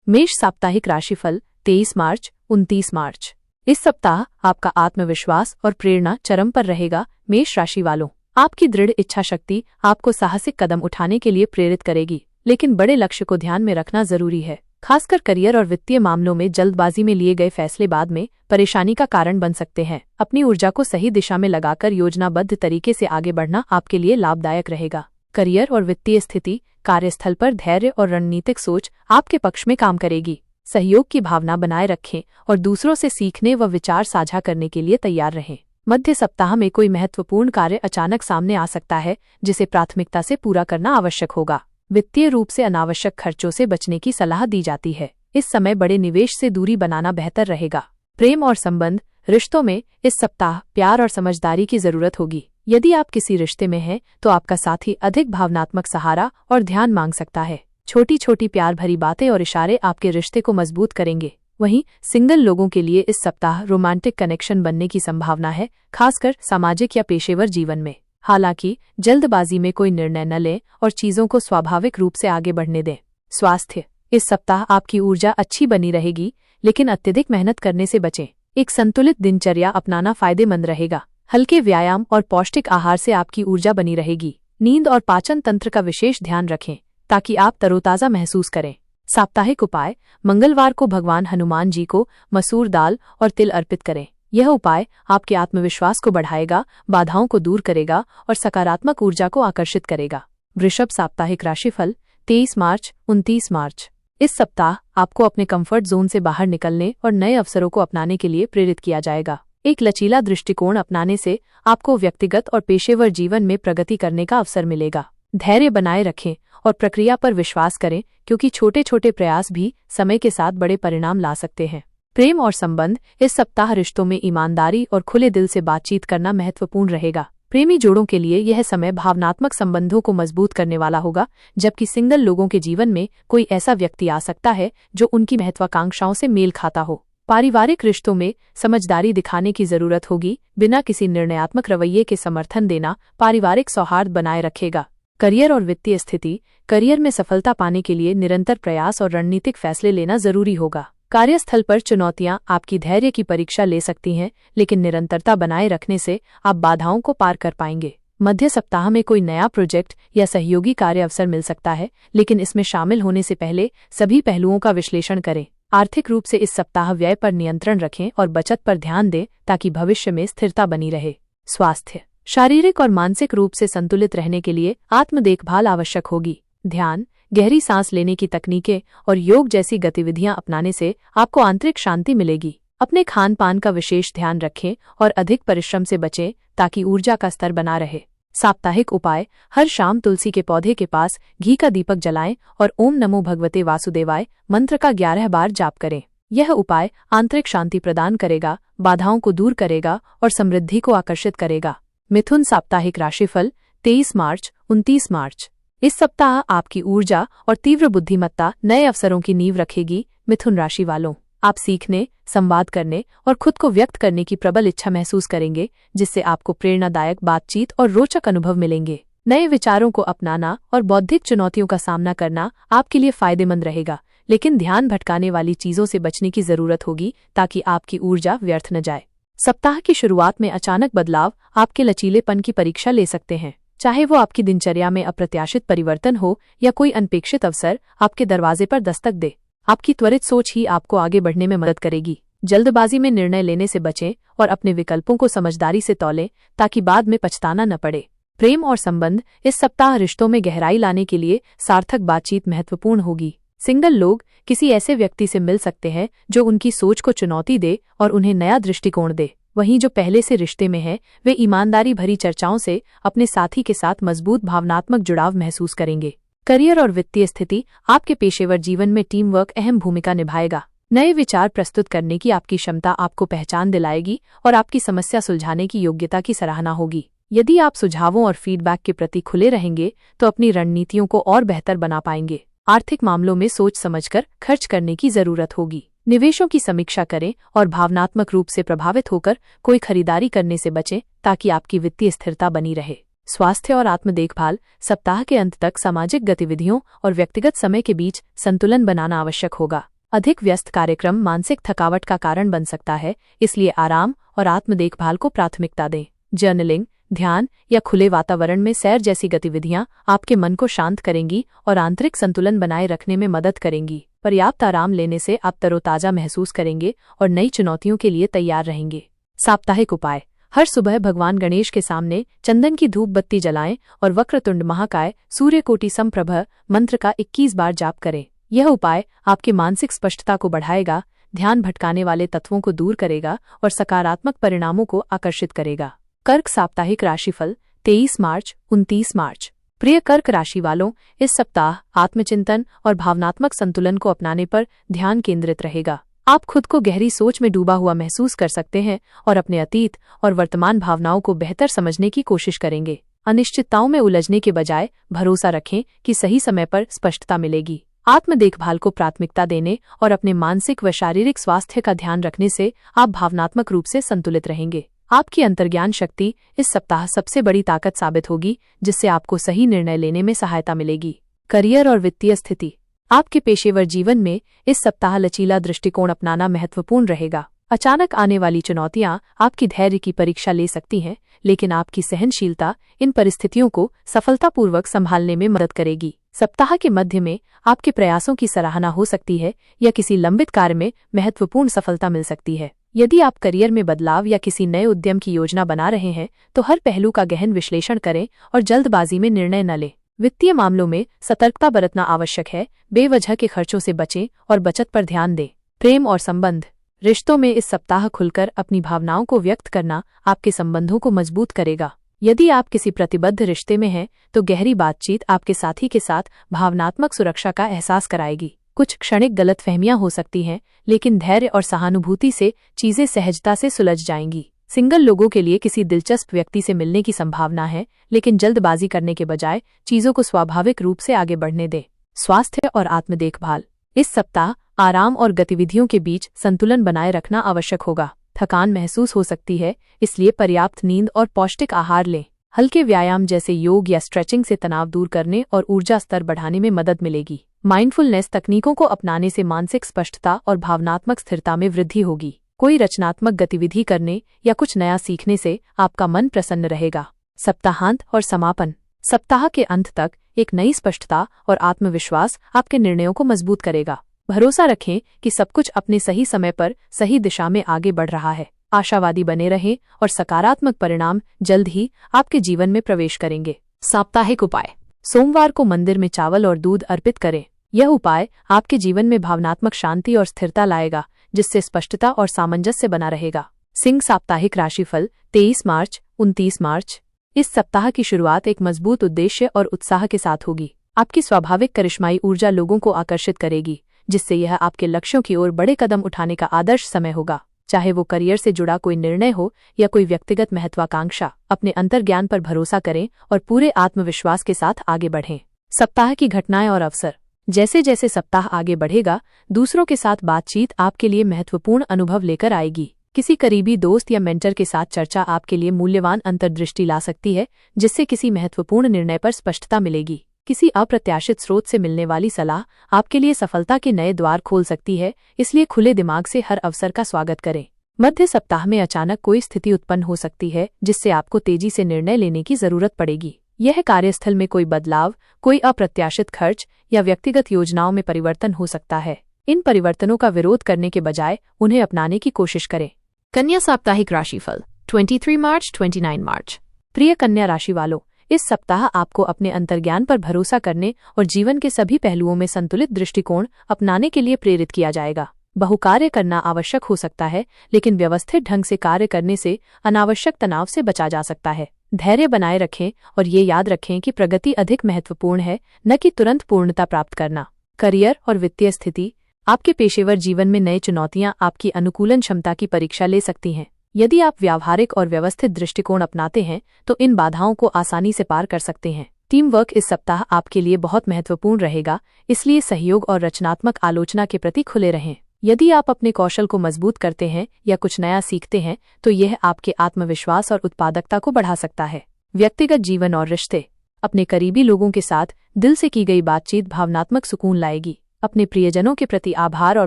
मेष साप्ताहिक राशिफल 23 मार्च 29 मार्च। इस सप्ताह आपका आत्मविश्वास और प्रेरणा चरम पर रहेगा। मेष राशि वालों, आपकी दृढ़ इच्छा शक्ति आपको साहसिक कदम उठाने के लिए प्रेरित करेगी, लेकिन बड़े लक्ष्य को ध्यान में रखना जरूरी है। खासकर करियर और वित्तीय मामलों में जल्दबाजी में लिए गए फैसले बाद में परेशानी का कारण बन सकते हैं। अपनी ऊर्जा को सही दिशा में लगाकर योजनाबद्ध तरीके से आगे बढ़ना आपके लिए लाभदायक रहेगा। करियर और वित्तीय स्थिति, कार्यस्थल पर धैर्य और रणनीतिक सोच आपके पक्ष में काम करेगी। सहयोग की भावना बनाए रखें और दूसरों से सीखने व विचार साझा करने के लिए तैयार रहें। मध्य सप्ताह में कोई महत्वपूर्ण कार्य अचानक सामने आ सकता है, जिसे प्राथमिकता से पूरा करना आवश्यक होगा। वित्तीय रूप से अनावश्यक खर्चों से बचने की सलाह दी जाती है। इस समय बड़े निवेश से दूरी बनाना बेहतर रहेगा। प्रेम और संबंध, रिश्तों में इस सप्ताह प्यार और समझदारी की जरूरत होगी। यदि आप किसी रिश्ते में हैं, तो आपका साथी अधिक भावनात्मक सहारा और ध्यान मांग सकता है। छोटी छोटी प्यार भरी बातें और इशारे आपके रिश्ते को मजबूत करेंगे। वहीं सिंगल लोगों के लिए इस सप्ताह रोमांटिक कनेक्शन बनने की संभावना है, खासकर सामाजिक या पेशेवर जीवन में। हालांकि जल्दबाजी में कोई निर्णय न लें और चीजों को स्वाभाविक रूप से आगे बढ़ने दें। स्वास्थ्य, इस सप्ताह आपकी ऊर्जा अच्छी बनी रहेगी, लेकिन अत्यधिक मेहनत करने से बचें। एक संतुलित दिनचर्या अपनाना फायदेमंद रहेगा। हल्के व्यायाम और पौष्टिक आहार से आपकी ऊर्जा बनी रहेगी। नींद और पाचन तंत्र का विशेष ध्यान रखें, ताकि आप तरोताजा महसूस करें। साप्ताहिक उपाय, मंगलवार को भगवान हनुमान जी को मसूर दाल और तिल अर्पित करें। यह उपाय आपके आत्मविश्वास को बढ़ाएगा, बाधाओं को दूर करेगा और सकारात्मक ऊर्जा को आकर्षित करेगा। वृषभ साप्ताहिक राशिफल 23 मार्च 29 मार्च। इस सप्ताह आपको अपने कंफर्ट जोन से बाहर निकलने और नए अवसरों को अपनाने के लिए प्रेरित किया जाएगा। एक लचीला दृष्टिकोण अपनाने से आपको व्यक्तिगत और पेशेवर जीवन में प्रगति करने का अवसर मिलेगा। धैर्य बनाए रखें और प्रक्रिया पर विश्वास करें, क्योंकि छोटे छोटे प्रयास भी समय के साथ बड़े परिणाम ला सकते हैं। प्रेम और संबंध, इस सप्ताह रिश्तों में ईमानदारी और खुले दिल से बातचीत करना महत्वपूर्ण रहेगा। प्रेमी जोड़ों के लिए यह समय भावनात्मक संबंधों को मजबूत करने वाला होगा, जबकि सिंगल लोगों के जीवन में कोई ऐसा व्यक्ति आ सकता है जो उनकी महत्वाकांक्षाओं से मेल खाता हो। पारिवारिक रिश्तों में समझदारी दिखाने की जरूरत होगी। बिना किसी निर्णयात्मक रवैये के समर्थन देना पारिवारिक सौहार्द बनाए रखेगा। करियर और वित्तीय स्थिति, करियर में सफलता पाने के लिए निरंतर प्रयास और रणनीतिक फैसले लेना जरूरी होगा। कार्यस्थल पर चुनौतियां आपकी धैर्य की परीक्षा ले सकती हैं, लेकिन निरंतरता बनाए रखने से आप बाधाओं को पार कर पाएंगे। मध्य सप्ताह में कोई नया प्रोजेक्ट या सहयोगी कार्य अवसर मिल सकता है, लेकिन इसमें शामिल होने से पहले सभी पहलुओं का विश्लेषण करें। आर्थिक रूप से इस सप्ताह व्यय पर नियंत्रण रखें और बचत पर ध्यान दें, ताकि भविष्य में स्थिरता बनी रहे। स्वास्थ्य, शारीरिक और मानसिक रूप से संतुलित रहने के लिए आत्म देखभाल आवश्यक होगी। ध्यान, गहरी सांस लेने की तकनीकें और योग जैसी गतिविधियां अपनाने से आपको आंतरिक शांति मिलेगी। अपने खान पान का विशेष ध्यान रखें और अधिक परिश्रम से बचें, ताकि ऊर्जा का स्तर बना रहे। साप्ताहिक उपाय, हर शाम तुलसी के पौधे के पास घी का दीपक जलाएं और ओम नमो भगवते वासुदेवाय मंत्र का 11 बार जाप करें। यह उपाय आंतरिक शांति प्रदान करेगा, बाधाओं को दूर करेगा और समृद्धि को आकर्षित करेगा। मिथुन साप्ताहिक राशिफल 23 मार्च 29 मार्च। इस सप्ताह आपकी ऊर्जा और तीव्र बुद्धिमत्ता नए अवसरों की नींव रखेगी। मिथुन राशि वालों, आप सीखने, संवाद करने और खुद को व्यक्त करने की प्रबल इच्छा महसूस करेंगे, जिससे आपको प्रेरणादायक बातचीत और रोचक अनुभव मिलेंगे। नए विचारों को अपनाना और बौद्धिक चुनौतियों का सामना करना आपके लिए फायदेमंद रहेगा, लेकिन ध्यान भटकाने वाली चीजों से बचने की जरूरत होगी, ताकि आपकी ऊर्जा व्यर्थ न जाए। सप्ताह की शुरुआत में अचानक बदलाव आपके लचीलेपन की परीक्षा ले सकते हैं। चाहे वो आपकी दिनचर्या में अप्रत्याशित परिवर्तन हो या कोई अनपेक्षित अवसर आपके दरवाजे पर दस्तक दे, आपकी त्वरित सोच ही आपको आगे बढ़ने में मदद करेगी। जल्दबाजी में निर्णय लेने से बचें और अपने विकल्पों को समझदारी से तौलें, ताकि बाद में पछताना न पड़े। प्रेम और संबंध, इस सप्ताह रिश्तों में गहराई लाने के लिए सार्थक बातचीत महत्वपूर्ण होगी। सिंगल लोग किसी ऐसे व्यक्ति से मिल सकते हैं जो उनकी सोच को चुनौती दे और उन्हें नया दृष्टिकोण दे। वहीं जो पहले से रिश्ते में हैं, वे ईमानदारी भरी चर्चाओं से अपने साथी के साथ मजबूत भावनात्मक जुड़ाव महसूस करेंगे। करियर और वित्तीय स्थिति, आपके पेशेवर जीवन में टीम वर्क अहम भूमिका निभाएगा। नए विचार प्रस्तुत करने की आपकी क्षमता आपको पहचान दिलाएगी और आपकी समस्या सुलझाने की योग्यता की सराहना होगी। यदि आप सुझावों और फीडबैक के प्रति खुले रहेंगे, तो अपनी रणनीतियों को और बेहतर बना पाएंगे। आर्थिक मामलों में सोच समझकर खर्च करने की जरूरत होगी। निवेशों की समीक्षा करें और भावनात्मक रूप से प्रभावित होकर कोई खरीदारी करने से बचें, ताकि आपकी वित्तीय स्थिरता बनी रहे। स्वास्थ्य और आत्म देखभाल, सप्ताह के अंत तक सामाजिक गतिविधियों और व्यक्तिगत समय के बीच संतुलन बनाना आवश्यक होगा। अधिक व्यस्त कार्यक्रम मानसिक थकावट का कारण बन सकता है, इसलिए आराम और आत्म देखभाल को प्राथमिकता दें। जर्नलिंग, ध्यान या खुले वातावरण में सैर जैसी गतिविधियां आपके मन को शांत करेंगी और आंतरिक संतुलन बनाए रखने में मदद करेंगी। पर्याप्त आराम लेने से आप तरोताजा महसूस करेंगे और नई चुनौतियों के लिए तैयार रहेंगे। साप्ताहिक उपाय। हर सुबह भगवान गणेश के सामने चंदन की धूप बत्ती जलाएं और वक्रतुंड महाकाय सूर्यकोटि समप्रभ मंत्र का 21 बार जाप करें। यह उपाय आपकी मानसिक स्पष्टता को बढ़ाएगा, ध्यान भटकाने वाले तत्वों को दूर करेगा और सकारात्मक परिणामों को आकर्षित करेगा। कर्क साप्ताहिक राशिफल 23 मार्च 29 मार्च। प्रिय कर्क राशि वालों, इस सप्ताह आत्मचिंतन और भावनात्मक संतुलन को अपनाने पर ध्यान केंद्रित रहेगा। आप खुद को गहरी सोच में डूबा हुआ महसूस कर सकते हैं और अपने अतीत और वर्तमान भावनाओं को बेहतर समझने की कोशिश करेंगे। अनिश्चितताओं में उलझने के बजाय भरोसा रखें कि सही समय पर स्पष्टता मिलेगी। आत्म देखभाल को प्राथमिकता देने और अपने मानसिक व शारीरिक स्वास्थ्य का ध्यान रखने से आप भावनात्मक रूप से संतुलित रहेंगे। आपकी अंतर्ज्ञान शक्ति इस सप्ताह सबसे बड़ी ताकत साबित होगी, जिससे आपको सही निर्णय लेने में सहायता मिलेगी। करियर और वित्तीय स्थिति। आपके पेशेवर जीवन में इस सप्ताह लचीला दृष्टिकोण अपनाना महत्वपूर्ण रहेगा। अचानक आने वाली चुनौतियां आपकी धैर्य की परीक्षा ले सकती हैं, लेकिन आपकी सहनशीलता इन परिस्थितियों को सफलतापूर्वक संभालने में मदद करेगी। सप्ताह के मध्य में आपके प्रयासों की सराहना हो सकती है या किसी लंबित कार्य में महत्वपूर्ण सफलता मिल सकती है। यदि आप करियर में बदलाव या किसी नए उद्यम की योजना बना रहे हैं, तो हर पहलू का गहन विश्लेषण करें और जल्दबाजी में निर्णय न लें। वित्तीय मामलों में सतर्कता बरतना आवश्यक है। बेवजह के खर्चों से बचें और बचत पर ध्यान दें। प्रेम और संबंध। रिश्तों में इस सप्ताह खुलकर अपनी भावनाओं को व्यक्त करना आपके संबंधों को मजबूत करेगा। यदि आप किसी प्रतिबद्ध रिश्ते में हैं, तो गहरी बातचीत आपके साथी के साथ भावनात्मक सुरक्षा का एहसास कराएगी। कुछ क्षणिक गलतफहमियां हो सकती हैं, लेकिन धैर्य और सहानुभूति से चीजें सहजता से सुलझ जाएंगी। सिंगल लोगों के लिए किसी दिलचस्प व्यक्ति से मिलने की संभावना है, लेकिन जल्दबाजी करने के बजाय चीजों को स्वाभाविक रूप से आगे बढ़ने दें। स्वास्थ्य और आत्म देखभाल। इस सप्ताह आराम और गतिविधियों के बीच संतुलन बनाए रखना आवश्यक होगा। थकान महसूस हो सकती है, इसलिए पर्याप्त नींद और पौष्टिक आहार लें। हल्के व्यायाम जैसे योग या स्ट्रेचिंग से तनाव दूर करने और ऊर्जा स्तर बढ़ाने में मदद मिलेगी। माइंडफुलनेस तकनीकों को अपनाने से मानसिक स्पष्टता और भावनात्मक स्थिरता में वृद्धि होगी। कोई रचनात्मक गतिविधि करने या कुछ नया सीखने से आपका मन प्रसन्न रहेगा। सप्ताहांत और समापन। सप्ताह के अंत तक एक नई स्पष्टता और आत्मविश्वास आपके निर्णयों को मजबूत करेगा। भरोसा रखें कि सब कुछ अपने सही समय पर सही दिशा में आगे बढ़ रहा है। आशावादी बने रहें और सकारात्मक परिणाम जल्द ही आपके जीवन में प्रवेश करेंगे। साप्ताहिक उपाय। सोमवार को मंदिर में चावल और दूध अर्पित करें। यह उपाय आपके जीवन में भावनात्मक शांति और स्थिरता लाएगा, जिससे स्पष्टता और सामंजस्य बना रहेगा। सिंह साप्ताहिक राशिफल 23 मार्च 29 मार्च। इस सप्ताह की शुरुआत एक मजबूत उद्देश्य और उत्साह के साथ होगी। आपकी स्वाभाविक करिश्माई ऊर्जा लोगों को आकर्षित करेगी, जिससे यह आपके लक्ष्यों की ओर बड़े कदम उठाने का आदर्श समय होगा। चाहे वो करियर से जुड़ा कोई निर्णय हो या कोई व्यक्तिगत महत्वाकांक्षा, अपने अंतर्ज्ञान पर भरोसा करें और पूरे आत्मविश्वास के साथ आगे बढ़ें। सप्ताह की घटनाएं और अवसर। जैसे जैसे सप्ताह आगे बढ़ेगा, दूसरों के साथ बातचीत आपके लिए महत्वपूर्ण अनुभव लेकर आएगी। किसी करीबी दोस्त या मेंटर के साथ चर्चा आपके लिए मूल्यवान अंतर्दृष्टि ला सकती है, जिससे किसी महत्वपूर्ण निर्णय पर स्पष्टता मिलेगी। किसी अप्रत्याशित स्रोत से मिलने वाली सलाह आपके लिए सफलता के नए द्वार खोल सकती है, इसलिए खुले दिमाग से हर अवसर का स्वागत करें। मध्य सप्ताह में अचानक कोई स्थिति उत्पन्न हो सकती है, जिससे आपको तेजी से निर्णय लेने की जरूरत पड़ेगी। यह कार्यस्थल में कोई बदलाव, कोई अप्रत्याशित खर्च या व्यक्तिगत योजनाओं में परिवर्तन हो सकता है। इन परिवर्तनों का विरोध करने के बजाय उन्हें अपनाने की कोशिश करें। कन्या साप्ताहिक राशिफल 23 मार्च 29 मार्च। प्रिय कन्या राशि वालों, इस सप्ताह आपको अपने अंतर्ज्ञान पर भरोसा करने और जीवन के सभी पहलुओं में संतुलित दृष्टिकोण अपनाने के लिए प्रेरित किया जाएगा। बहुकार्य करना आवश्यक हो सकता है, लेकिन व्यवस्थित ढंग से कार्य करने से अनावश्यक तनाव से बचा जा सकता है। धैर्य बनाए रखें और ये याद रखें कि प्रगति अधिक महत्वपूर्ण है, न कि तुरंत पूर्णता प्राप्त करना। करियर और वित्तीय स्थिति। आपके पेशेवर जीवन में नई चुनौतियां आपकी अनुकूलन क्षमता की परीक्षा ले सकती हैं। यदि आप व्यावहारिक और व्यवस्थित दृष्टिकोण अपनाते हैं, तो इन बाधाओं को आसानी से पार कर सकते हैं। टीम वर्क इस सप्ताह आपके लिए बहुत महत्वपूर्ण रहेगा, इसलिए सहयोग और रचनात्मक आलोचना के प्रति खुले रहें। यदि आप अपने कौशल को मजबूत करते हैं या कुछ नया सीखते हैं, तो यह आपके आत्मविश्वास और उत्पादकता को बढ़ा सकता है। व्यक्तिगत जीवन और रिश्ते। अपने करीबी लोगों के साथ दिल से की गई बातचीत भावनात्मक सुकून लाएगी। अपने प्रियजनों के प्रति आभार और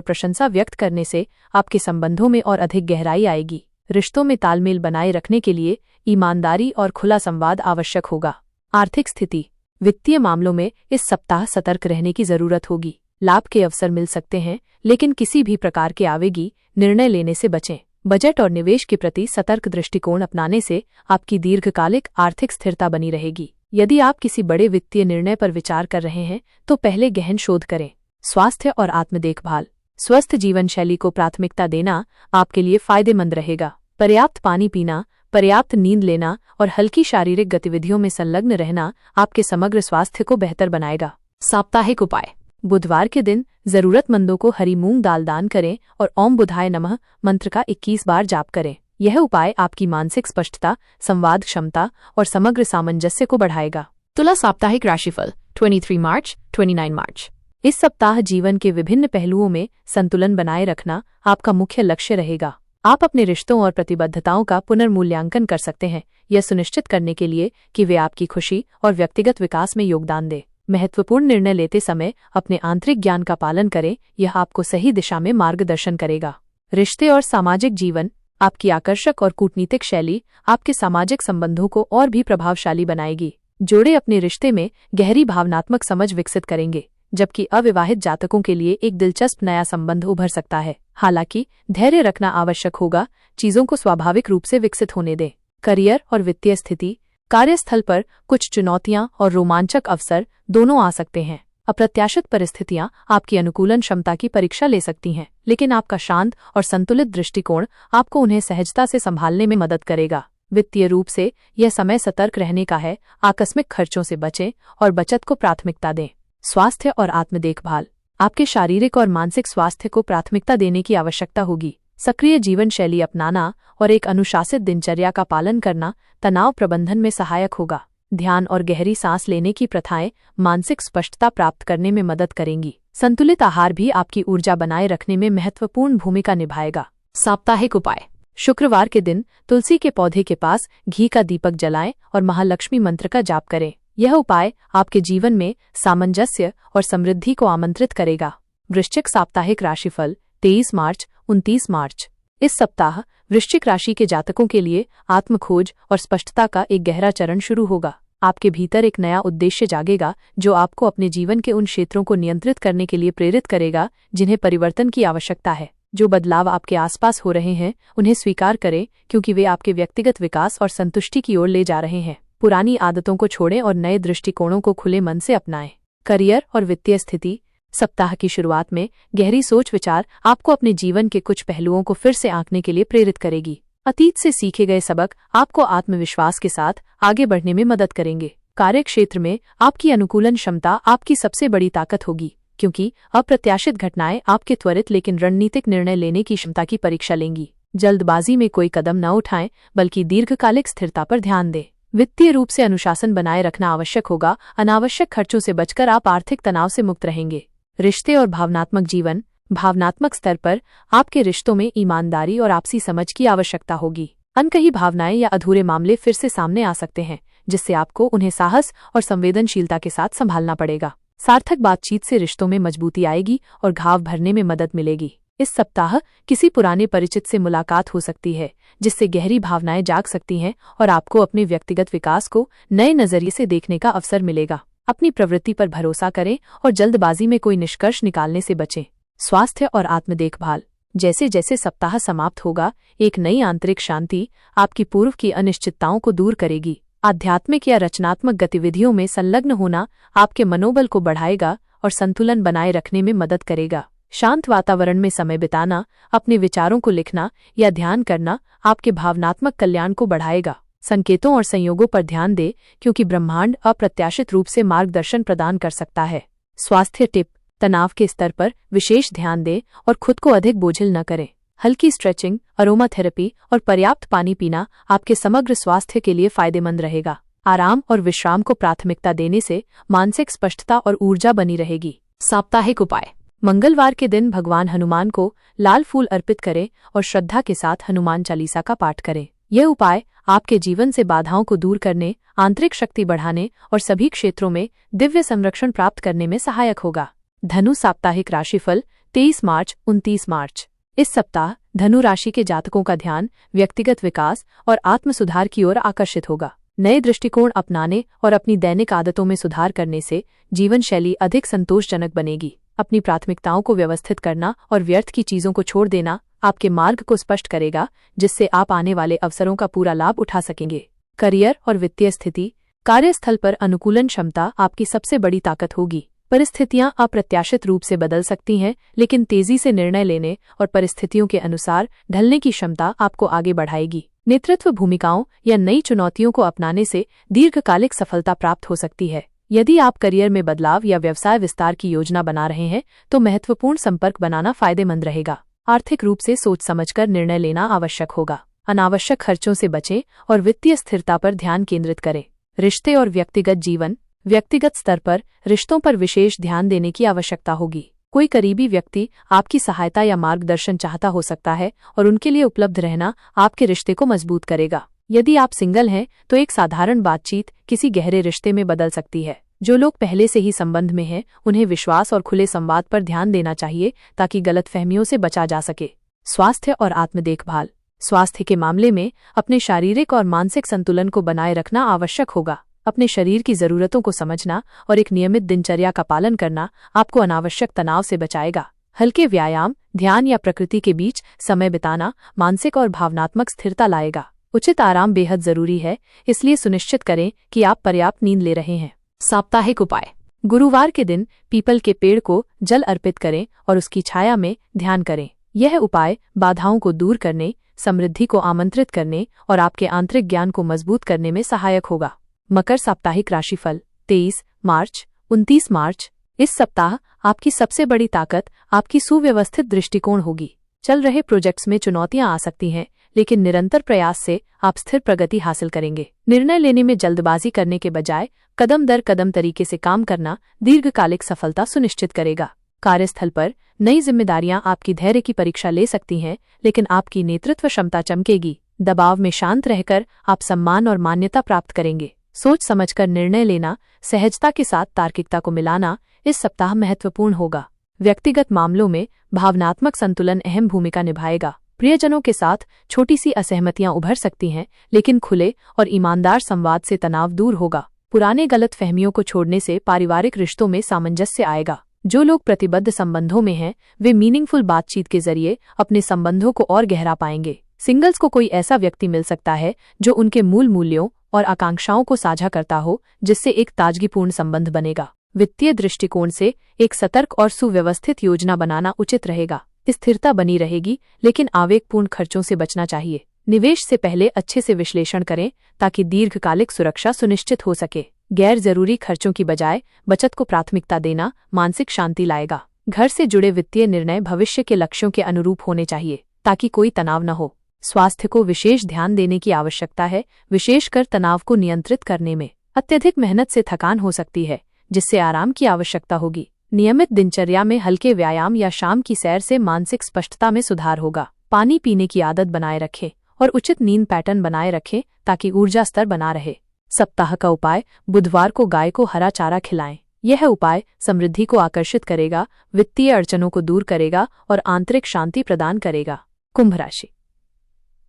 प्रशंसा व्यक्त करने से आपके संबंधों में और अधिक गहराई आएगी। रिश्तों में तालमेल बनाए रखने के लिए ईमानदारी और खुला संवाद आवश्यक होगा। आर्थिक स्थिति, वित्तीय मामलों में इस सप्ताह सतर्क रहने की जरूरत होगी। लाभ के अवसर मिल सकते हैं, लेकिन किसी भी प्रकार के आवेगी निर्णय लेने से बचें। बजट और निवेश के प्रति सतर्क दृष्टिकोण अपनाने से आपकी दीर्घकालिक आर्थिक स्थिरता बनी रहेगी। यदि आप किसी बड़े वित्तीय निर्णय पर विचार कर रहे हैं तो पहले गहन शोध करें। स्वास्थ्य और आत्म देखभाल, स्वस्थ जीवन शैली को प्राथमिकता देना आपके लिए फायदेमंद रहेगा। पर्याप्त पानी पीना, पर्याप्त नींद लेना और हल्की शारीरिक गतिविधियों में संलग्न रहना आपके समग्र स्वास्थ्य को बेहतर बनाएगा। साप्ताहिक उपाय, बुधवार के दिन जरूरतमंदों को हरी मूंग दाल दान करें और ओम बुधाय नमः मंत्र का 21 बार जाप करें। यह उपाय आपकी मानसिक स्पष्टता, संवाद क्षमता और समग्र सामंजस्य को बढ़ाएगा। तुला साप्ताहिक राशिफल 23 मार्च 29 मार्च। इस सप्ताह जीवन के विभिन्न पहलुओं में संतुलन बनाए रखना आपका मुख्य लक्ष्य रहेगा। आप अपने रिश्तों और प्रतिबद्धताओं का पुनर्मूल्यांकन कर सकते हैं, यह सुनिश्चित करने के लिए कि वे आपकी खुशी और व्यक्तिगत विकास में योगदान दें। महत्वपूर्ण निर्णय लेते समय अपने आंतरिक ज्ञान का पालन करें, यह आपको सही दिशा में मार्गदर्शन करेगा। रिश्ते और सामाजिक जीवन, आपकी आकर्षक और कूटनीतिक शैली आपके सामाजिक संबंधों को और भी प्रभावशाली बनाएगी। जोड़े अपने रिश्ते में गहरी भावनात्मक समझ विकसित करेंगे, जबकि अविवाहित जातकों के लिए एक दिलचस्प नया संबंध उभर सकता है। हालांकि धैर्य रखना आवश्यक होगा, चीजों को स्वाभाविक रूप से विकसित होने दें। करियर और वित्तीय स्थिति, कार्यस्थल पर कुछ चुनौतियां और रोमांचक अवसर दोनों आ सकते हैं। अप्रत्याशित परिस्थितियां आपकी अनुकूलन क्षमता की परीक्षा ले सकती हैं, लेकिन आपका शांत और संतुलित दृष्टिकोण आपको उन्हें सहजता से संभालने में मदद करेगा। वित्तीय रूप से यह समय सतर्क रहने का है, आकस्मिक खर्चों से बचें और बचत को प्राथमिकता दें। स्वास्थ्य और आत्म देखभाल, आपके शारीरिक और मानसिक स्वास्थ्य को प्राथमिकता देने की आवश्यकता होगी। सक्रिय जीवन शैली अपनाना और एक अनुशासित दिनचर्या का पालन करना तनाव प्रबंधन में सहायक होगा। ध्यान और गहरी सांस लेने की प्रथाएं मानसिक स्पष्टता प्राप्त करने में मदद करेंगी। संतुलित आहार भी आपकी ऊर्जा बनाए रखने में महत्वपूर्ण भूमिका निभाएगा। साप्ताहिक उपाय, शुक्रवार के दिन तुलसी के पौधे के पास घी का दीपक जलाएं और महालक्ष्मी मंत्र का जाप करें। यह उपाय आपके जीवन में सामंजस्य और समृद्धि को आमंत्रित करेगा। वृश्चिक साप्ताहिक राशिफल 23 मार्च 29 मार्च। इस सप्ताह वृश्चिक राशि के जातकों के लिए आत्मखोज और स्पष्टता का एक गहरा चरण शुरू होगा। आपके भीतर एक नया उद्देश्य जागेगा जो आपको अपने जीवन के उन क्षेत्रों को नियंत्रित करने के लिए प्रेरित करेगा जिन्हें परिवर्तन की आवश्यकता है। जो बदलाव आपके आसपास हो रहे हैं उन्हें स्वीकार करें, क्योंकि वे आपके व्यक्तिगत विकास और संतुष्टि की ओर ले जा रहे हैं। पुरानी आदतों को छोड़ें और नए दृष्टिकोणों को खुले मन से अपनाएं। करियर और वित्तीय स्थिति, सप्ताह की शुरुआत में गहरी सोच विचार आपको अपने जीवन के कुछ पहलुओं को फिर से आंकने के लिए प्रेरित करेगी। अतीत से सीखे गए सबक आपको आत्मविश्वास के साथ आगे बढ़ने में मदद करेंगे। कार्य क्षेत्र में आपकी अनुकूलन क्षमता आपकी सबसे बड़ी ताकत होगी, क्योंकि अप्रत्याशित घटनाएं आपके त्वरित लेकिन रणनीतिक निर्णय लेने की क्षमता की परीक्षा लेंगी। जल्दबाजी में कोई कदम न उठाएं, बल्कि दीर्घकालिक स्थिरता पर ध्यान दें। वित्तीय रूप से अनुशासन बनाए रखना आवश्यक होगा। अनावश्यक खर्चों से बचकर आप आर्थिक तनाव से मुक्त रहेंगे। रिश्ते और भावनात्मक जीवन, भावनात्मक स्तर पर आपके रिश्तों में ईमानदारी और आपसी समझ की आवश्यकता होगी। अनकही भावनाएं या अधूरे मामले फिर से सामने आ सकते हैं, जिससे आपको उन्हें साहस और संवेदनशीलता के साथ संभालना पड़ेगा। सार्थक बातचीत से रिश्तों में मजबूती आएगी और घाव भरने में मदद मिलेगी। इस सप्ताह किसी पुराने परिचित से मुलाकात हो सकती है, जिससे गहरी भावनाएं जाग सकती हैं और आपको अपने व्यक्तिगत विकास को नए नजरिए से देखने का अवसर मिलेगा। अपनी प्रवृत्ति पर भरोसा करें और जल्दबाजी में कोई निष्कर्ष निकालने से बचें। स्वास्थ्य और आत्म देखभाल, जैसे जैसे सप्ताह समाप्त होगा, एक नई आंतरिक शांति आपकी पूर्व की अनिश्चितताओं को दूर करेगी। आध्यात्मिक या रचनात्मक गतिविधियों में संलग्न होना आपके मनोबल को बढ़ाएगा और संतुलन बनाए रखने में मदद करेगा। शांत वातावरण में समय बिताना, अपने विचारों को लिखना या ध्यान करना आपके भावनात्मक कल्याण को बढ़ाएगा। संकेतों और संयोगों पर ध्यान दें, क्योंकि ब्रह्मांड अप्रत्याशित रूप से मार्गदर्शन प्रदान कर सकता है। स्वास्थ्य टिप, तनाव के स्तर पर विशेष ध्यान दें और खुद को अधिक बोझिल न करें। हल्की स्ट्रेचिंग, अरोमा थेरेपी और पर्याप्त पानी पीना आपके समग्र स्वास्थ्य के लिए फायदेमंद रहेगा। आराम और विश्राम को प्राथमिकता देने से मानसिक स्पष्टता और ऊर्जा बनी रहेगी। साप्ताहिक उपाय, मंगलवार के दिन भगवान हनुमान को लाल फूल अर्पित करें और श्रद्धा के साथ हनुमान चालीसा का पाठ करें। यह उपाय आपके जीवन से बाधाओं को दूर करने, आंतरिक शक्ति बढ़ाने और सभी क्षेत्रों में दिव्य संरक्षण प्राप्त करने में सहायक होगा। धनु साप्ताहिक राशिफल 23 मार्च 29 मार्च। इस सप्ताह धनु राशि के जातकों का ध्यान व्यक्तिगत विकास और आत्म सुधार की ओर आकर्षित होगा। नए दृष्टिकोण अपनाने और अपनी दैनिक आदतों में सुधार करने से जीवन शैली अधिक संतोषजनक बनेगी। अपनी प्राथमिकताओं को व्यवस्थित करना और व्यर्थ की चीजों को छोड़ देना आपके मार्ग को स्पष्ट करेगा, जिससे आप आने वाले अवसरों का पूरा लाभ उठा सकेंगे। करियर और वित्तीय स्थिति। कार्यस्थल पर अनुकूलन क्षमता आपकी सबसे बड़ी ताकत होगी। परिस्थितियां अप्रत्याशित रूप से बदल सकती हैं, लेकिन तेजी से निर्णय लेने और परिस्थितियों के अनुसार ढलने की क्षमता आपको आगे बढ़ाएगी। नेतृत्व भूमिकाओं या नई चुनौतियों को अपनाने से दीर्घकालिक सफलता प्राप्त हो सकती है। यदि आप करियर में बदलाव या व्यवसाय विस्तार की योजना बना रहे हैं तो महत्वपूर्ण संपर्क बनाना फायदेमंद रहेगा। आर्थिक रूप से सोच समझकर निर्णय लेना आवश्यक होगा। अनावश्यक खर्चों से बचें और वित्तीय स्थिरता पर ध्यान केंद्रित करें। रिश्ते और व्यक्तिगत जीवन। व्यक्तिगत स्तर पर रिश्तों पर विशेष ध्यान देने की आवश्यकता होगी। कोई करीबी व्यक्ति आपकी सहायता या मार्गदर्शन चाहता हो सकता है और उनके लिए उपलब्ध रहना आपके रिश्ते को मजबूत करेगा। यदि आप सिंगल हैं तो एक साधारण बातचीत किसी गहरे रिश्ते में बदल सकती है। जो लोग पहले से ही संबंध में हैं, उन्हें विश्वास और खुले संवाद पर ध्यान देना चाहिए ताकि गलतफहमियों से बचा जा सके। स्वास्थ्य और आत्म देखभाल। स्वास्थ्य के मामले में अपने शारीरिक और मानसिक संतुलन को बनाए रखना आवश्यक होगा। अपने शरीर की जरूरतों को समझना और एक नियमित दिनचर्या का पालन करना आपको अनावश्यक तनाव से बचाएगा। हल्के व्यायाम, ध्यान या प्रकृति के बीच समय बिताना मानसिक और भावनात्मक स्थिरता लाएगा। उचित आराम बेहद जरूरी है, इसलिए सुनिश्चित करें कि आप पर्याप्त नींद ले रहे हैं। साप्ताहिक उपाय। गुरुवार के दिन पीपल के पेड़ को जल अर्पित करें और उसकी छाया में ध्यान करें। यह उपाय बाधाओं को दूर करने, समृद्धि को आमंत्रित करने और आपके आंतरिक ज्ञान को मजबूत करने में सहायक होगा। मकर साप्ताहिक राशिफल 23 मार्च 29 मार्च। इस सप्ताह आपकी सबसे बड़ी ताकत आपकी सुव्यवस्थित दृष्टिकोण होगी। चल रहे प्रोजेक्ट्स में चुनौतियां आ सकती हैं, लेकिन निरंतर प्रयास से आप स्थिर प्रगति हासिल करेंगे। निर्णय लेने में जल्दबाजी करने के बजाय कदम दर कदम तरीके से काम करना दीर्घकालिक सफलता सुनिश्चित करेगा। कार्यस्थल पर नई जिम्मेदारियां आपकी धैर्य की परीक्षा ले सकती हैं, लेकिन आपकी नेतृत्व क्षमता चमकेगी। दबाव में शांत रहकर आप सम्मान और मान्यता प्राप्त करेंगे। सोच समझकर निर्णय लेना, सहजता के साथ तार्किकता को मिलाना इस सप्ताह महत्वपूर्ण होगा। व्यक्तिगत मामलों में भावनात्मक संतुलन अहम भूमिका निभाएगा। प्रियजनों के साथ छोटी सी असहमतियां उभर सकती हैं, लेकिन खुले और ईमानदार संवाद से तनाव दूर होगा। पुराने गलतफहमियों को छोड़ने से पारिवारिक रिश्तों में सामंजस्य आएगा। जो लोग प्रतिबद्ध संबंधों में हैं, वे मीनिंगफुल बातचीत के जरिए अपने संबंधों को और गहरा पाएंगे। सिंगल्स को कोई ऐसा व्यक्ति मिल सकता है जो उनके मूल मूल्यों और आकांक्षाओं को साझा करता हो, जिससे एक ताजगीपूर्ण संबंध बनेगा। वित्तीय दृष्टिकोण से एक सतर्क और सुव्यवस्थित योजना बनाना उचित रहेगा। स्थिरता बनी रहेगी, लेकिन आवेगपूर्ण खर्चों से बचना चाहिए। निवेश से पहले अच्छे से विश्लेषण करें ताकि दीर्घकालिक सुरक्षा सुनिश्चित हो सके। गैर जरूरी खर्चों की बजाय बचत को प्राथमिकता देना मानसिक शांति लाएगा। घर से जुड़े वित्तीय निर्णय भविष्य के लक्ष्यों के अनुरूप होने चाहिए ताकि कोई तनाव न हो। स्वास्थ्य को विशेष ध्यान देने की आवश्यकता है, विशेषकर तनाव को नियंत्रित करने में। अत्यधिक मेहनत से थकान हो सकती है, जिससे आराम की आवश्यकता होगी। नियमित दिनचर्या में हल्के व्यायाम या शाम की सैर से मानसिक स्पष्टता में सुधार होगा। पानी पीने की आदत बनाए रखें और उचित नींद पैटर्न बनाए रखें ताकि ऊर्जा स्तर बना रहे। सप्ताह का उपाय। बुधवार को गाय को हरा चारा खिलाएं। यह उपाय समृद्धि को आकर्षित करेगा, वित्तीय अड़चनों को दूर करेगा और आंतरिक शांति प्रदान करेगा। कुंभ राशि।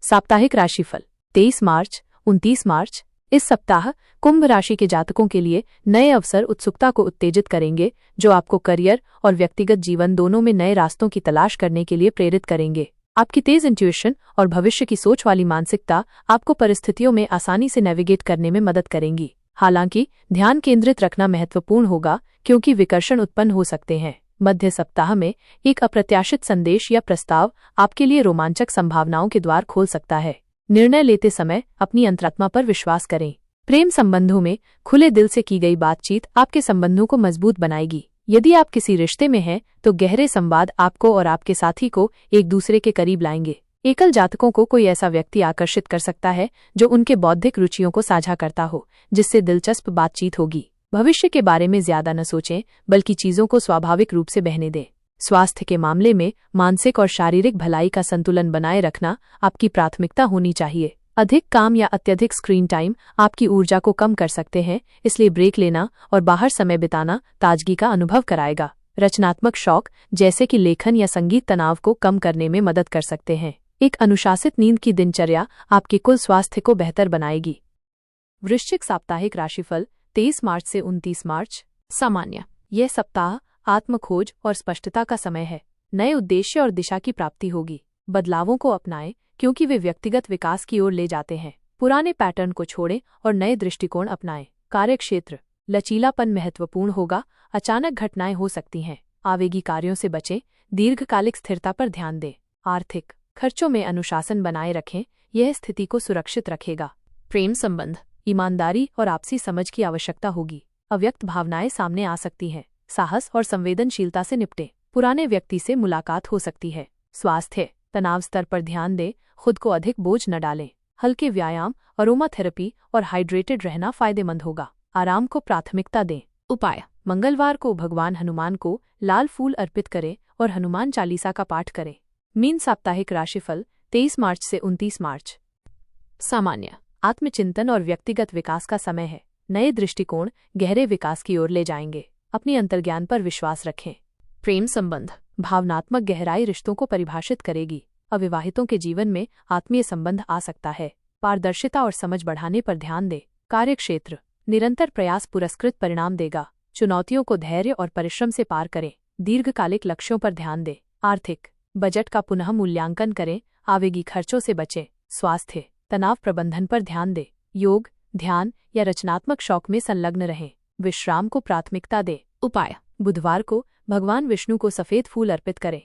साप्ताहिक राशिफल 23 मार्च 29 मार्च। इस सप्ताह कुंभ राशि के जातकों के लिए नए अवसर उत्सुकता को उत्तेजित करेंगे, जो आपको करियर और व्यक्तिगत जीवन दोनों में नए रास्तों की तलाश करने के लिए प्रेरित करेंगे। आपकी तेज इंट्यूशन और भविष्य की सोच वाली मानसिकता आपको परिस्थितियों में आसानी से नेविगेट करने में मदद करेंगी। हालांकि ध्यान केंद्रित रखना महत्वपूर्ण होगा, क्योंकि विकर्षण उत्पन्न हो सकते हैं। मध्य सप्ताह में एक अप्रत्याशित संदेश या प्रस्ताव आपके लिए रोमांचक संभावनाओं के द्वार खोल सकता है। निर्णय लेते समय अपनी अंतरात्मा पर विश्वास करें। प्रेम संबंधों में खुले दिल से की गई बातचीत आपके संबंधों को मजबूत बनाएगी। यदि आप किसी रिश्ते में हैं, तो गहरे संवाद आपको और आपके साथी को एक दूसरे के करीब लाएंगे। एकल जातकों को कोई ऐसा व्यक्ति आकर्षित कर सकता है जो उनके बौद्धिक रुचियों को साझा करता हो, जिससे दिलचस्प बातचीत होगी। भविष्य के बारे में ज्यादा न सोचें, बल्कि चीजों को स्वाभाविक रूप से बहने दें। स्वास्थ्य के मामले में मानसिक और शारीरिक भलाई का संतुलन बनाए रखना आपकी प्राथमिकता होनी चाहिए। अधिक काम या अत्यधिक स्क्रीन टाइम आपकी ऊर्जा को कम कर सकते हैं, इसलिए ब्रेक लेना और बाहर समय बिताना ताजगी का अनुभव कराएगा। रचनात्मक शौक जैसे कि लेखन या संगीत तनाव को कम करने में मदद कर सकते हैं। एक अनुशासित नींद की दिनचर्या आपके कुल स्वास्थ्य को बेहतर बनाएगी। वृश्चिक साप्ताहिक राशिफल 23 मार्च से 29 मार्च। सामान्य। यह सप्ताह आत्मखोज और स्पष्टता का समय है। नए उद्देश्य और दिशा की प्राप्ति होगी। बदलावों को अपनाएं क्योंकि वे व्यक्तिगत विकास की ओर ले जाते हैं। पुराने पैटर्न को छोड़ें और नए दृष्टिकोण अपनाएं। कार्यक्षेत्र लचीलापन महत्वपूर्ण होगा। अचानक घटनाएं हो सकती हैं। आवेगी कार्यों से बचें। दीर्घकालिक स्थिरता पर ध्यान दें। आर्थिक खर्चों में अनुशासन बनाए रखें, यह स्थिति को सुरक्षित रखेगा। प्रेम संबंध ईमानदारी और आपसी समझ की आवश्यकता होगी। अव्यक्त भावनाएं सामने आ सकती हैं। साहस और संवेदनशीलता से निपटें। पुराने व्यक्ति से मुलाकात हो सकती है। स्वास्थ्य तनाव स्तर पर ध्यान दें, खुद को अधिक बोझ न डालें। हल्के व्यायाम, अरोमाथेरेपी और हाइड्रेटेड रहना फायदेमंद होगा। आराम को प्राथमिकता दें। उपाय मंगलवार को भगवान हनुमान को लाल फूल अर्पित करें और हनुमान चालीसा का पाठ करें। मीन साप्ताहिक राशिफल 23 मार्च से 29 मार्च। सामान्य। आत्मचिंतन और व्यक्तिगत विकास का समय है। नए दृष्टिकोण गहरे विकास की ओर ले जाएंगे। अपनी अंतर्ज्ञान पर विश्वास रखें। प्रेम संबंध भावनात्मक गहराई रिश्तों को परिभाषित करेगी। अविवाहितों के जीवन में आत्मीय संबंध आ सकता है। पारदर्शिता और समझ बढ़ाने पर ध्यान दें। कार्यक्षेत्र निरंतर प्रयास पुरस्कृत परिणाम देगा। चुनौतियों को धैर्य और परिश्रम से पार करें। दीर्घकालिक लक्ष्यों पर ध्यान दें। आर्थिक बजट का पुनः मूल्यांकन करें। आवेगी खर्चों से बचें। स्वास्थ्य तनाव प्रबंधन पर ध्यान दें। योग, ध्यान या रचनात्मक शौक में संलग्न रहें। विश्राम को प्राथमिकता दें। उपाय बुधवार को भगवान विष्णु को सफेद फूल अर्पित करें।